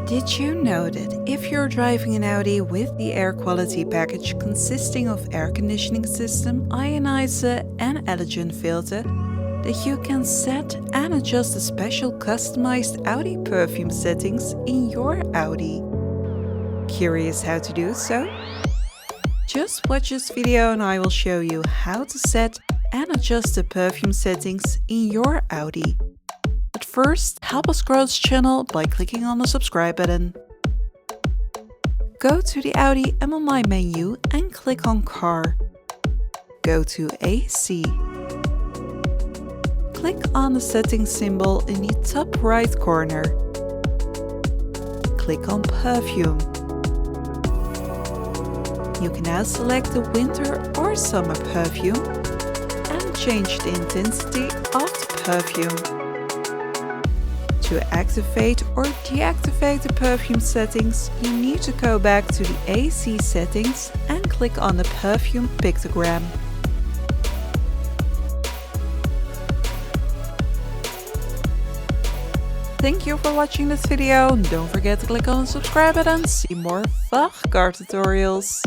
Did you know that if you're driving an Audi with the air quality package consisting of air conditioning system, ionizer and allergen filter, that you can set and adjust the special customized Audi Perfume settings in your Audi? Curious how to do so? Just watch this video and I will show you how to set and adjust the perfume settings in your Audi. But first, help us grow this channel by clicking on the subscribe button. Go to the Audi MMI menu and click on Car. Go to AC. Click on the settings symbol in the top right corner. Click on Perfume. You can now select the winter or summer perfume and change the intensity of the perfume. To activate or deactivate the perfume settings, you need to go back to the AC settings and click on the perfume pictogram. Thank you for watching this video. Don't forget to click on the subscribe button to see more VAG Car Tutorials.